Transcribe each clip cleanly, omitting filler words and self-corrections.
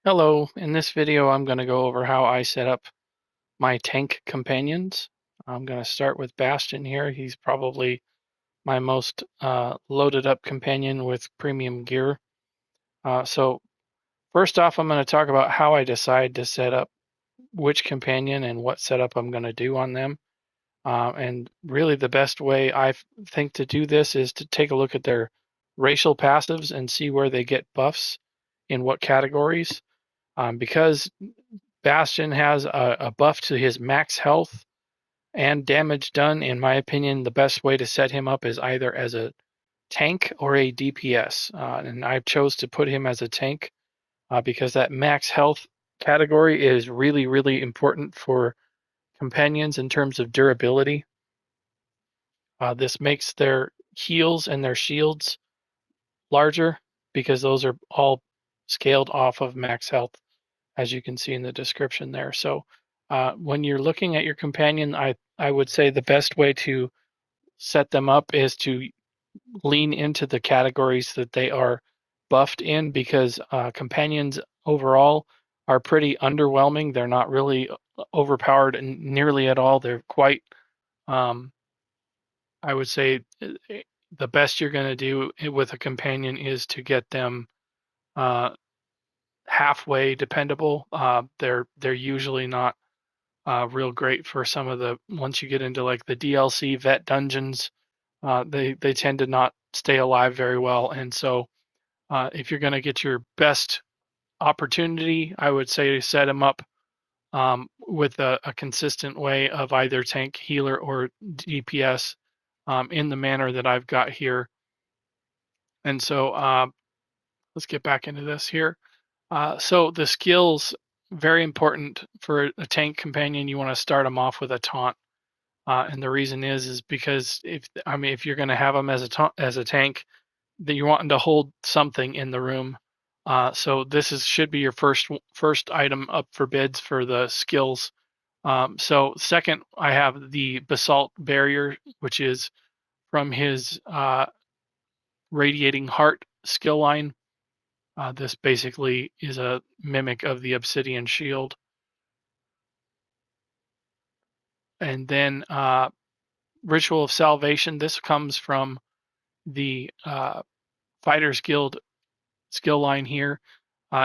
Hello, in this video I'm going to go over how I set up my tank companions. I'm going to start with Bastian here. He's probably my most loaded up companion with premium gear. So first off, I'm going to talk about how I decide to set up which companion and what setup I'm going to do on them. And really the best way I think to do this is to take a look at their racial passives and see where they get buffs in what categories. Because Bastion has a buff to his max health and damage done. In my opinion, the best way to set him up is either as a tank or a DPS. And I chose to put him as a tank because that max health category is really, really important for companions in terms of durability. This makes their heals and their shields larger because those are all scaled off of max health, as you can see in the description there. So when you're looking at your companion, I would say the best way to set them up is to lean into the categories that they are buffed in, because companions overall are pretty underwhelming. They're not really overpowered nearly at all. They're quite, um, I would say, the best you're going to do with a companion is to get them uh, halfway dependable. They're usually not real great for some of the, once you get into like the DLC vet dungeons, they tend to not stay alive very well. And so if you're going to get your best opportunity, I would say to set them up with a consistent way of either tank, healer, or DPS in the manner that I've got here. And so let's get back into this here. So the skills, very important for a tank companion. You want to start them off with a taunt. And the reason is because if you're going to have them as a tank, that you want them to hold something in the room. So this should be your first item up for bids for the skills. So second, I have the Basalt Barrier, which is from his Radiating Heart skill line. This basically is a mimic of the Obsidian Shield. And then Ritual of Salvation. This comes from the Fighters Guild skill line here.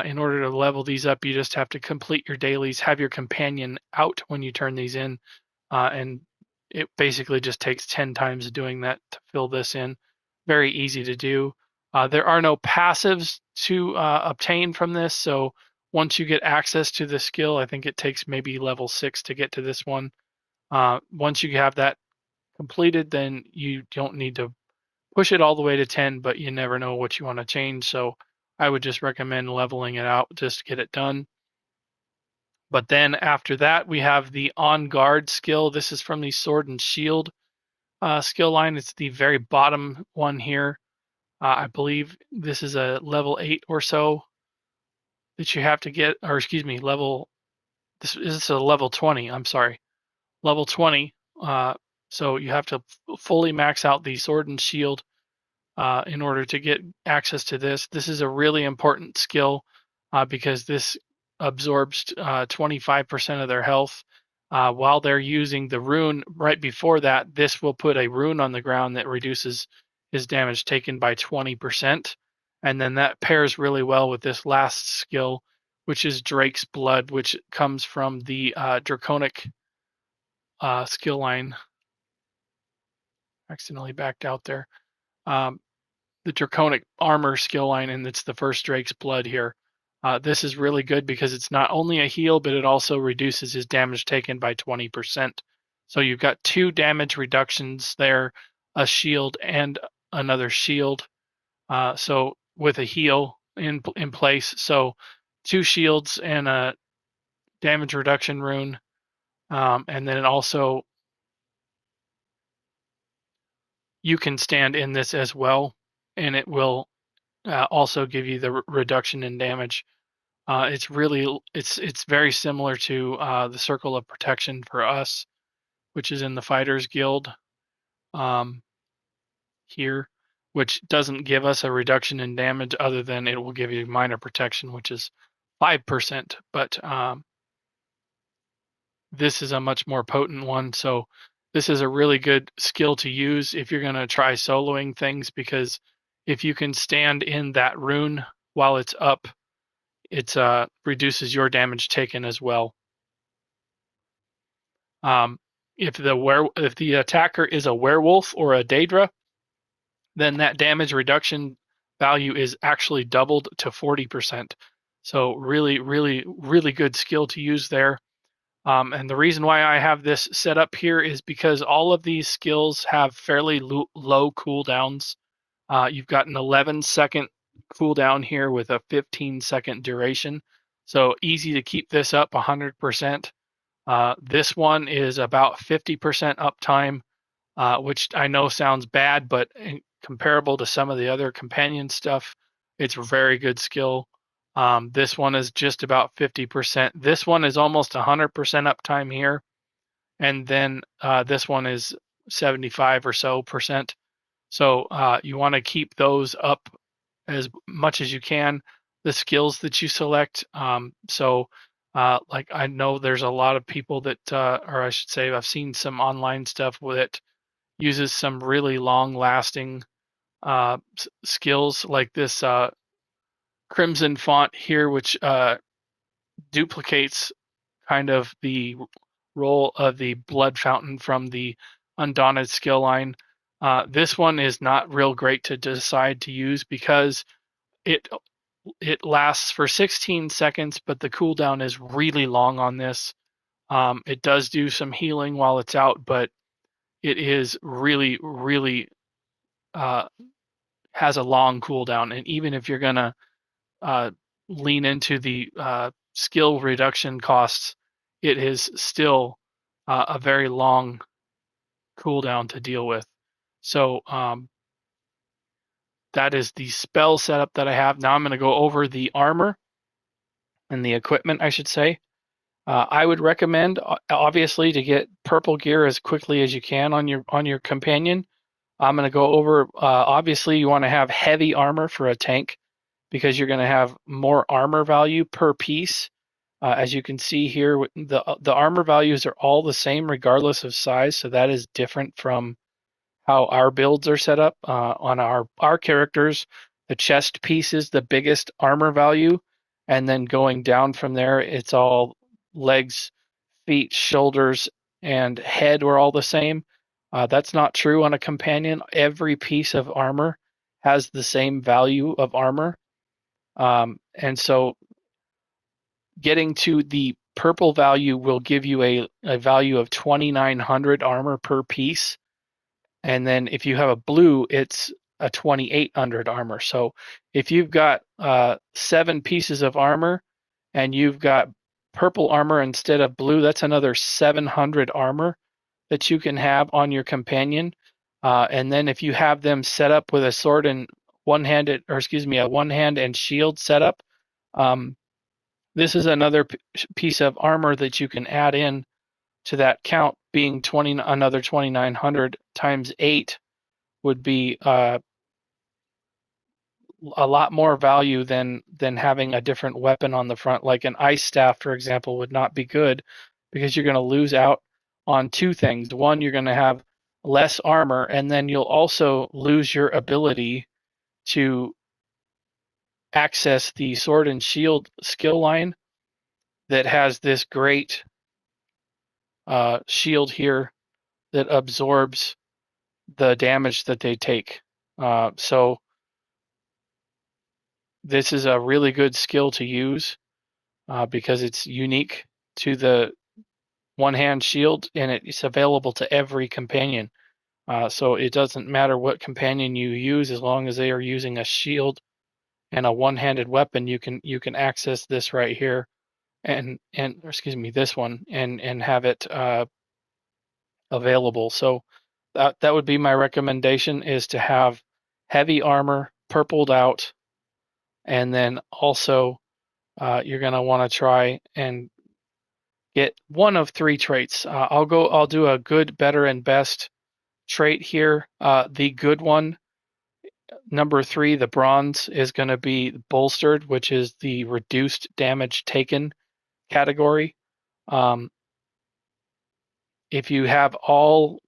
In order to level these up, you just have to complete your dailies, have your companion out when you turn these in, and it basically just takes 10 times doing that to fill this in. Very easy to do. There are no passives to obtain from this, so once you get access to the skill, I think it takes maybe level 6 to get to this one. Once you have that completed, then you don't need to push it all the way to 10, but you never know what you want to change. So I would just recommend leveling it out just to get it done. But then after that, we have the On Guard skill. This is from the Sword and Shield skill line. It's the very bottom one here. I believe this is a level 8 or so that you have to get, or excuse me, this is a level 20. I'm sorry, level 20. So you have to fully max out the Sword and Shield in order to get access to this. This is a really important skill because this absorbs 25% of their health. While they're using the rune right before that, this will put a rune on the ground that reduces his damage taken by 20%. And then that pairs really well with this last skill, which is Drake's Blood, which comes from the Draconic skill line. Accidentally backed out there. Um, the Draconic Armor skill line, and it's the first Drake's Blood here. This is really good because it's not only a heal, but it also reduces his damage taken by 20%. So you've got 2 damage reductions there, a shield and another shield. So with a heal in place, so 2 shields and a damage reduction rune, and then also you can stand in this as well, and it will also give you the reduction in damage. It's very similar to the Circle of Protection for us, which is in the Fighters Guild um, here, which doesn't give us a reduction in damage other than it will give you minor protection, which is 5%, but this is a much more potent one. So this is a really good skill to use if you're going to try soloing things, because if you can stand in that rune while it's up, it reduces your damage taken as well. If the attacker is a werewolf or a Daedra, then that damage reduction value is actually doubled to 40%. So really, really, really good skill to use there. And the reason why I have this set up here is because all of these skills have fairly low cooldowns. You've got an 11-second cooldown here with a 15-second duration. So easy to keep this up 100%. This one is about 50% uptime, which I know sounds bad, but comparable to some of the other companion stuff, it's a very good skill. This one is just about 50%. This one is almost 100% uptime here. And then this one is 75 or so percent. So you want to keep those up as much as you can, the skills that you select. Like I know there's a lot of people that, or I should say, I've seen some online stuff that uses some really long lasting skills like this crimson font here, which duplicates kind of the role of the blood fountain from the Undaunted skill line. This one is not real great to decide to use because it lasts for 16 seconds, but the cooldown is really long on this. It does do some healing while it's out, but it is really, really has a long cooldown. And even if you're gonna uh, lean into the skill reduction costs, it is still a very long cooldown to deal with. So that is the spell setup that I have. Now I'm going to go over the armor and the equipment, I should say. I would recommend, obviously, to get purple gear as quickly as you can on your companion. I'm going to go over. Obviously, you want to have heavy armor for a tank because you're going to have more armor value per piece. As you can see here, the armor values are all the same regardless of size, so that is different from how our builds are set up. On our characters, the chest piece is the biggest armor value, and then going down from there, it's all legs, feet, shoulders, and head were all the same. That's not true on a companion. Every piece of armor has the same value of armor. And so getting to the purple value will give you a value of 2,900 armor per piece. And then if you have a blue, it's a 2,800 armor. So if you've got 7 pieces of armor and you've got purple armor instead of blue, that's another 700 armor that you can have on your companion. And then if you have them set up with a sword and one-handed, or excuse me, a one-hand and shield setup, this is another piece of armor that you can add in to that count, being another 2,900 times 8 would be a lot more value than having a different weapon on the front. Like an ice staff, for example, would not be good because you're going to lose out on 2 things. One, you're going to have less armor, and then you'll also lose your ability to access the sword and shield skill line that has this great shield here that absorbs the damage that they take. So this is a really good skill to use because it's unique to the one-hand shield, and it's available to every companion. So it doesn't matter what companion you use, as long as they are using a shield and a one-handed weapon, you can access this right here, and excuse me, this one, and have it available. So that would be my recommendation, is to have heavy armor purpled out, and then also you're going to want to try and get one of 3 traits. I'll do a good, better, and best trait here. The good one number 3, the bronze, is going to be Bolstered, which is the reduced damage taken category. If you have all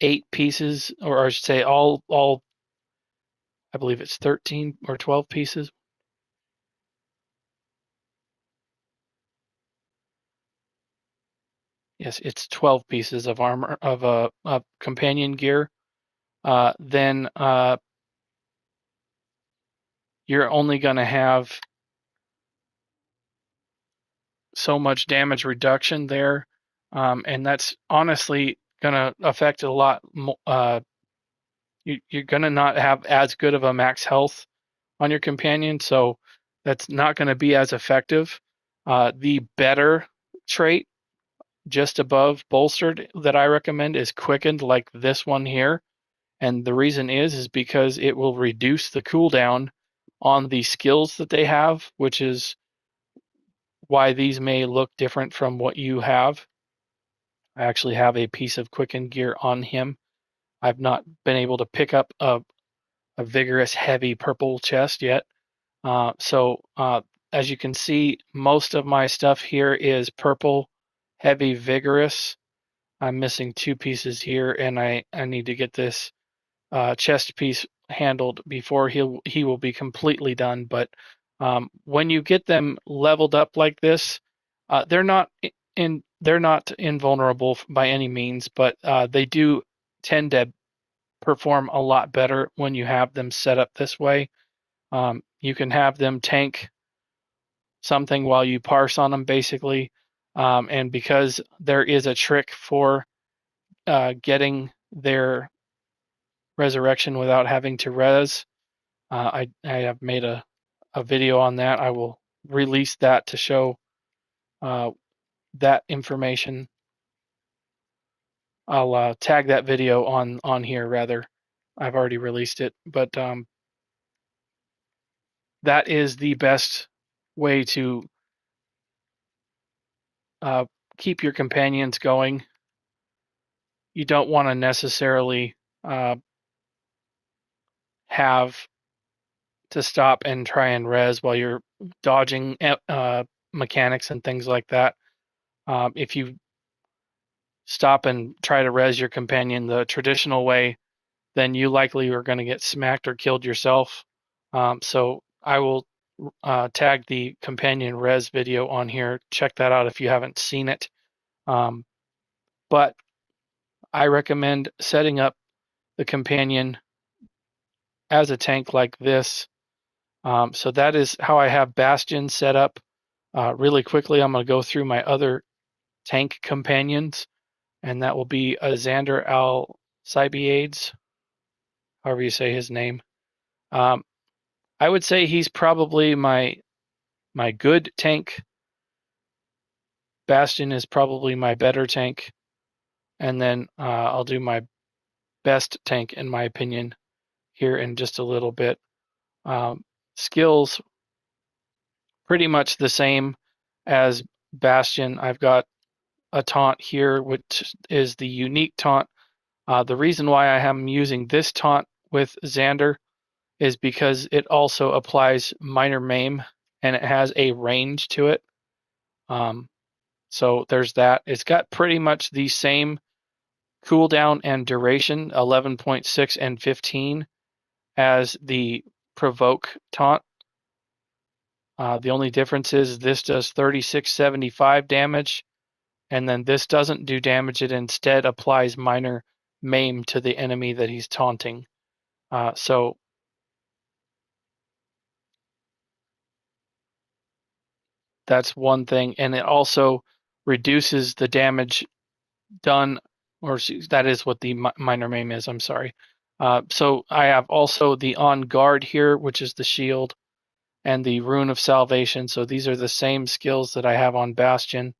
8 pieces, or I should say all, I believe it's 13 or 12 pieces. Yes, it's 12 pieces of armor of a companion gear. Then you're only going to have so much damage reduction there, and that's honestly going to affect a lot. You're going to not have as good of a max health on your companion, so that's not going to be as effective. The better trait just above Bolstered that I recommend is Quickened, like this one here. And the reason is because it will reduce the cooldown on the skills that they have, which is why these may look different from what you have. I actually have a piece of Quickened gear on him. I've not been able to pick up a Vigorous heavy purple chest yet. So as you can see, most of my stuff here is purple heavy Vigorous. I'm missing 2 pieces here, and I need to get this chest piece handled before he will be completely done. But when you get them leveled up like this, they're not invulnerable by any means, but they do tend to perform a lot better when you have them set up this way. You can have them tank something while you parse on them, basically. And because there is a trick for getting their resurrection without having to res, I have made a video on that. I will release that to show uh, that information. I'll tag that video on here rather. I've already released it, but that is the best way to uh, keep your companions going. You don't want to necessarily have to stop and try and res while you're dodging mechanics and things like that. If you stop and try to res your companion the traditional way, then you likely are going to get smacked or killed yourself. So I will tag the companion res video on here. Check that out if you haven't seen it. But I recommend setting up the companion as a tank like this. So that is how I have Bastian set up. Really quickly, I'm going to go through my other tank companions, and that will be Azandar Alcibiades, however you say his name. Um, I would say he's probably my good tank. Bastian is probably my better tank, and then I'll do my best tank in my opinion here in just a little bit. Skills pretty much the same as Bastian. I've got a taunt here, which is the unique taunt. The reason why I am using this taunt with Xander is because it also applies minor maim and it has a range to it. So there's that. It's got pretty much the same cooldown and duration, 11.6 and 15, as the provoke taunt. The only difference is this does 3675 damage, and then this doesn't do damage. It instead applies minor maim to the enemy that he's taunting. So that's one thing, and it also reduces the damage done, or that is what the minor maim is. I'm sorry. So I have also the on guard here, which is the shield, and the rune of salvation. So these are the same skills that I have on Bastian.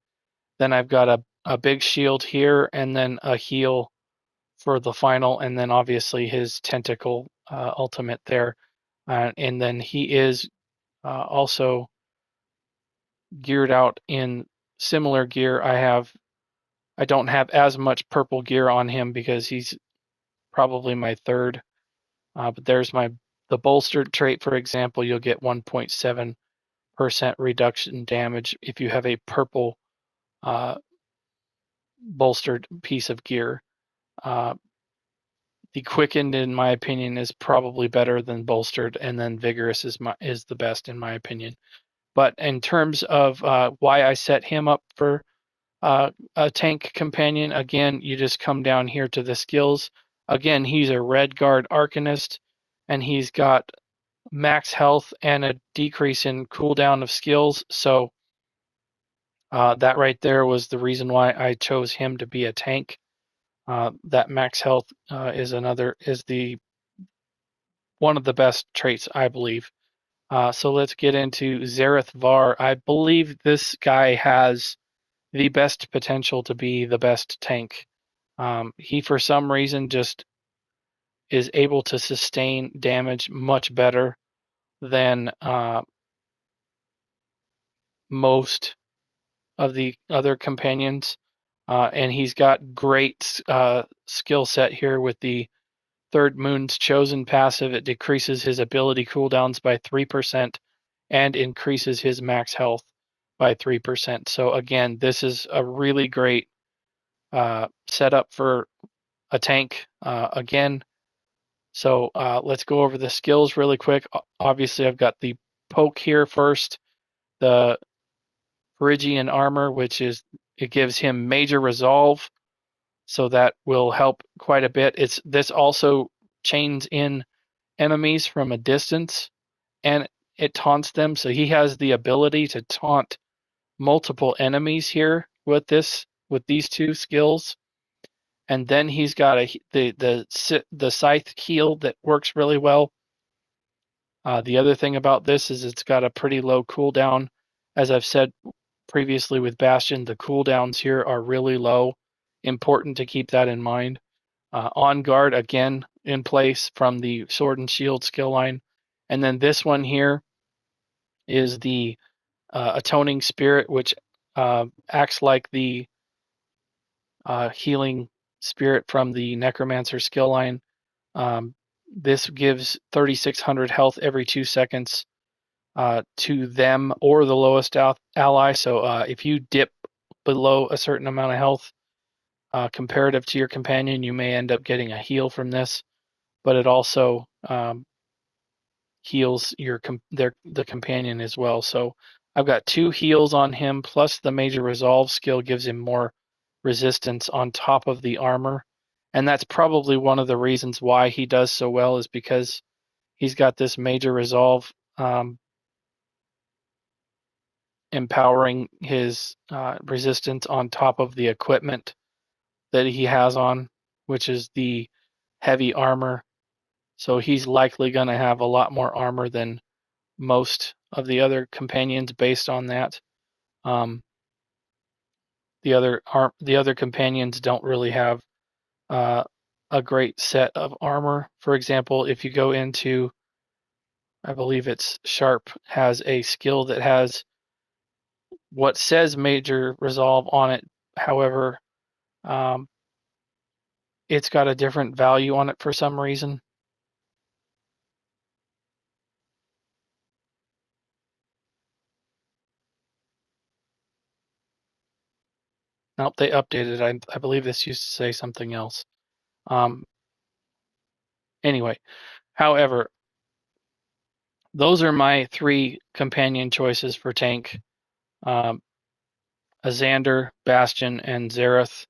Then I've got a big shield here, and then a heal for the final, and then obviously his tentacle ultimate there. And then he is also geared out in similar gear. I don't have as much purple gear on him because he's probably my third. But there's my The Bolstered trait, for example, you'll get 1.7% reduction in damage if you have a purple Bolstered piece of gear. The Quickened, in my opinion, is probably better than Bolstered, and then Vigorous is the best in my opinion. But in terms of why I set him up for a tank companion, again, you just come down here to the skills. Again, he's a Red Guard Arcanist, and he's got max health and a decrease in cooldown of skills. So that right there was the reason why I chose him to be a tank. That max health is the one of the best traits, I believe. So let's get into Zerith-Var. I believe this guy has the best potential to be the best tank. He, for some reason, just is able to sustain damage much better than most of the other companions. And he's got great skill set here with the Third Moon's Chosen passive. It decreases his ability cooldowns by 3% and increases his max health by 3%. So again, this is a really great setup for a tank. Again, so let's go over the skills really quick. Obviously, I've got the poke here first, the Phrygian armor, it gives him major resolve, so that will help quite a bit. This also chains in enemies from a distance, and it taunts them. So he has the ability to taunt multiple enemies here with these two skills. And then he's got the scythe heal that works really well. The other thing about this is it's got a pretty low cooldown. As I've said previously with Bastian, the cooldowns here are really low. Important to keep that in mind. On guard, again, in place from the sword and shield skill line. And then this one here is the atoning spirit, which acts like the healing spirit from the necromancer skill line. This gives 3,600 health every 2 seconds to them or the lowest ally. So if you dip below a certain amount of health comparative to your companion, you may end up getting a heal from this. But it also heals the companion as well. So I've got 2 heals on him, plus the major resolve skill gives him more resistance on top of the armor. And that's probably one of the reasons why he does so well, is because he's got this major resolve empowering his resistance on top of the equipment that he has on, which is the heavy armor. So he's likely going to have a lot more armor than most of the other companions based on that. The other companions don't really have a great set of armor. For example, if you go into, I believe it's Sharp, has a skill that has what says major resolve on it. However, it's got a different value on it for some reason. Nope, they updated it. I believe this used to say something else. Anyway, however, those are my 3 companion choices for tank. Azandar, Bastian, and Zerith,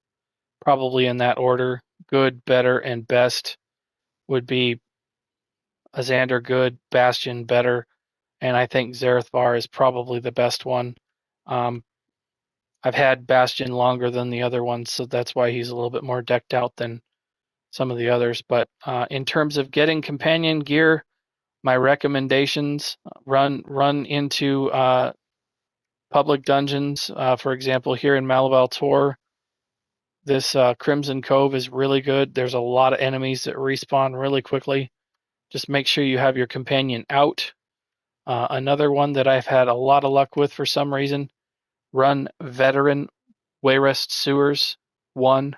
probably in that order. Good, better, and best would be Azandar good, Bastian better, and I think Zerith-Var is probably the best one. I've had Bastian longer than the other ones, so that's why he's a little bit more decked out than some of the others. But in terms of getting companion gear, my recommendations: run into public dungeons. For example, here in Malaval Tor, this Crimson Cove is really good. There's a lot of enemies that respawn really quickly. Just make sure you have your companion out. Another one that I've had a lot of luck with for some reason: run Veteran Wayrest Sewers 1.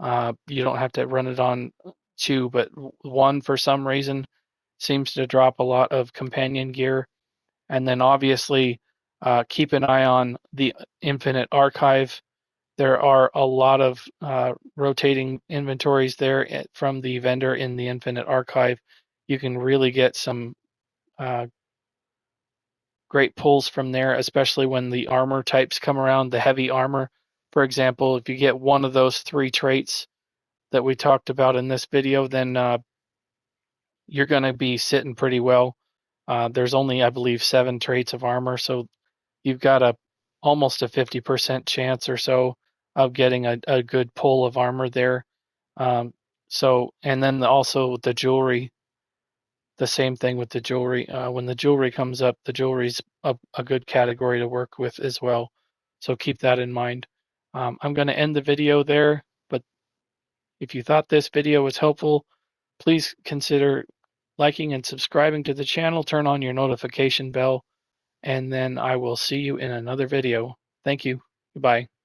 You don't have to run it on 2, but 1 for some reason seems to drop a lot of companion gear. And then obviously keep an eye on the Infinite Archive. There are a lot of rotating inventories there from the vendor in the Infinite Archive. You can really get some great pulls from there, especially when the armor types come around, the heavy armor. For example, if you get one of those 3 traits that we talked about in this video, then you're going to be sitting pretty well. There's only, I believe, 7 traits of armor, so you've got almost a 50% chance or so of getting a good pull of armor there. And then also the jewelry, the same thing with the jewelry. When the jewelry comes up, the jewelry's a good category to work with as well. So keep that in mind. I'm going to end the video there, but if you thought this video was helpful, please consider liking and subscribing to the channel, turn on your notification bell, and then I will see you in another video. Thank you. Goodbye.